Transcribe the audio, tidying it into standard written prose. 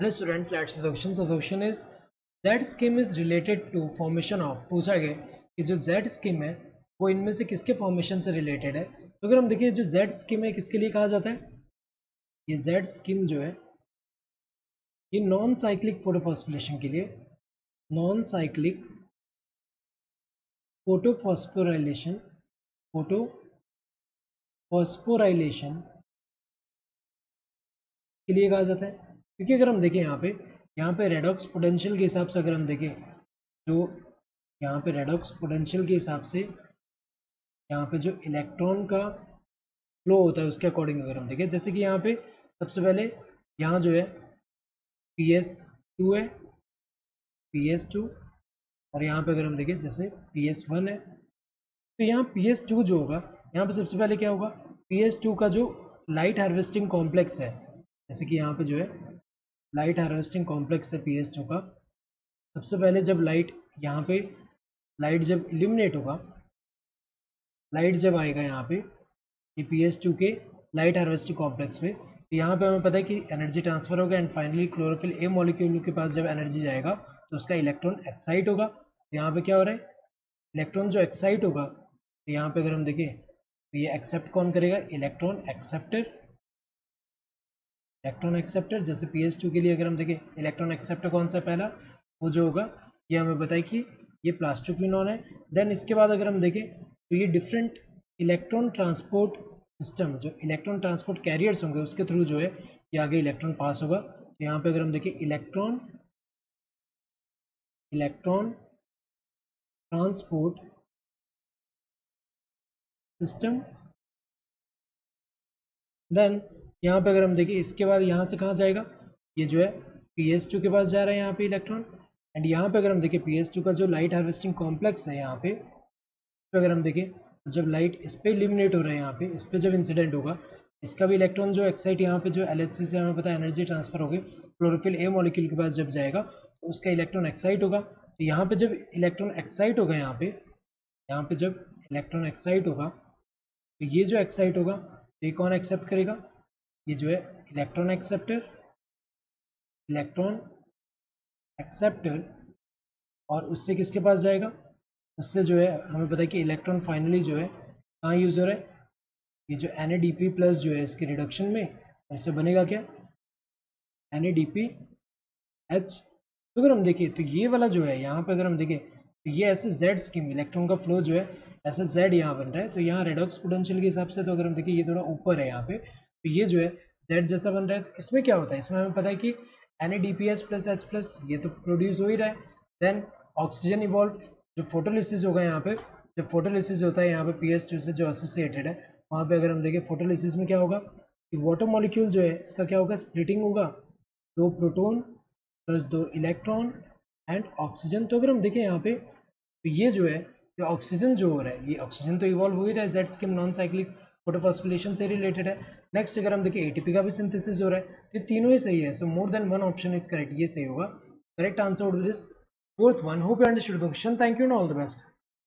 Hello students, let's see the question. So the question is Z scheme is related to formation of, पूछा गया कि जो Z scheme है वो इनमें से किसके फॉर्मेशन से रिलेटेड है। तो अगर हम देखिए जो Z scheme है किसके लिए कहा जाता है, ये Z scheme जो है ये नॉन साइक्लिक फोटोफॉस्फोरिलेशन के लिए, नॉन साइक्लिक फोटोफॉस्फोराइलेशन फोटोफॉस्फोराइलेशन के लिए कहा जाता है। क्योंकि अगर हम देखें यहाँ पे रेडॉक्स पोटेंशियल के हिसाब से अगर हम देखें जो यहाँ पे रेडॉक्स पोटेंशियल के हिसाब से यहाँ पे जो इलेक्ट्रॉन का फ्लो होता है उसके अकॉर्डिंग अगर हम देखें, जैसे कि यहाँ पे सबसे पहले यहाँ जो है PS2 है, PS2 और यहाँ पे अगर हम देखें जैसे PS1 है, तो यहाँ PS2 जो होगा यहाँ पे सबसे पहले क्या होगा, PS2 का जो लाइट हार्वेस्टिंग कॉम्प्लेक्स है, जैसे कि यहाँ पे जो है लाइट हार्वेस्टिंग कॉम्प्लेक्स है PS2 का, सबसे पहले जब लाइट यहाँ पे लाइट जब इल्यूमिनेट होगा, लाइट जब आएगा यहाँ पे ये PS2 के लाइट हार्वेस्टिंग कॉम्प्लेक्स पे, तो यहाँ पे हमें पता है कि एनर्जी ट्रांसफर होगा and finally chlorophyll A molecule के पास जब एनर्जी जाएगा तो उसका इलेक्ट्रॉन एक्साइट होगा। तो यहाँ पे क्या हो रहा है, इलेक्ट्रॉन जो एक्साइट होगा तो यहाँ पे अगर हम देखें तो ये एक्सेप्ट कौन करेगा, इलेक्ट्रॉन एक्सेप्टर। जैसे PS2 के लिए अगर हम देखें इलेक्ट्रॉन एक्सेप्टर कौन सा पहला, वो जो होगा ये हमें पता है कि ये प्लास्टोक्विनोन है। देन इसके बाद अगर हम देखें तो ये डिफरेंट इलेक्ट्रॉन ट्रांसपोर्ट सिस्टम, जो इलेक्ट्रॉन ट्रांसपोर्ट कैरियर्स होंगे उसके थ्रू जो है ये आगे इलेक्ट्रॉन पास होगा। तो यहाँ पे अगर हम देखें इलेक्ट्रॉन ट्रांसपोर्ट सिस्टम, देन यहाँ पे अगर हम देखें इसके बाद यहाँ से कहाँ जाएगा, ये जो है PS2 के पास जा रहा है यहाँ पे इलेक्ट्रॉन। एंड यहाँ पे अगर हम देखें PS2 का जो लाइट हार्वेस्टिंग कॉम्प्लेक्स है यहाँ पे, तो अगर हम देखें तो जब लाइट इस पर इल्यूमिनेट हो रहा है यहाँ पे, इस पर जब इंसिडेंट होगा इसका भी इलेक्ट्रॉन जो एक्साइट यहाँ पे जो LHC से हमें पता है एनर्जी ट्रांसफर होगी क्लोरोफिल ए मॉलिक्यूल के पास जब जाएगा तो उसका इलेक्ट्रॉन एक्साइट होगा। तो यहाँ पे जब इलेक्ट्रॉन एक्साइट होगा यहाँ पे जब इलेक्ट्रॉन एक्साइट होगा तो ये जो एक्साइट होगा तो ये कौन एक्सेप्ट करेगा, ये जो है इलेक्ट्रॉन एक्सेप्टर और उससे किसके पास जाएगा, उससे जो है हमें पता है कि इलेक्ट्रॉन फाइनली जो है कहाँ यूज़ हो रहा है, ये जो NADP प्लस जो है इसके रिडक्शन में, इससे बनेगा क्या NADPH। तो अगर हम देखें तो ये वाला जो है यहाँ पे अगर हम देखें तो ये ऐसे Z स्कीम इलेक्ट्रॉन का फ्लो जो है ऐसे Z यहाँ बन रहा है। तो यहाँ रेडॉक्स पोटेंशियल के हिसाब से तो अगर हम देखें ये थोड़ा ऊपर है यहाँ पे, तो ये जो है Z जैसा बन रहा है। तो इसमें क्या होता है, इसमें हमें पता है कि NADPH प्लस H प्लस ये तो प्रोड्यूस हो ही रहा है। देन ऑक्सीजन इवॉल्व, जो फोटोलिसिस होगा यहाँ पे, जब फोटोलिसिस होता है यहाँ पे PS2 से जो एसोसिएटेड है वहाँ पे अगर हम देखें फोटोलिसिस में क्या होगा कि वाटर मॉलिक्यूल जो है इसका क्या होगा, स्प्लिटिंग होगा, 2 proton plus 2 electron and oxygen. तो अगर हम देखें यहाँ पे तो ये जो है ये ऑक्सीजन जो हो रहा है, ये ऑक्सीजन तो इवॉल्व हो ही रहा है, Z scheme non cyclic photophosphorylation से रिलेटेड है। नेक्स्ट अगर हम देखें ATP का भी सिंथेसिस हो रहा है, तो ये तीनों ही सही है। So more than one option is correct, ये सही होगा। Correct answer would be this fourth one. Hope you understood the question, thank you and all the best.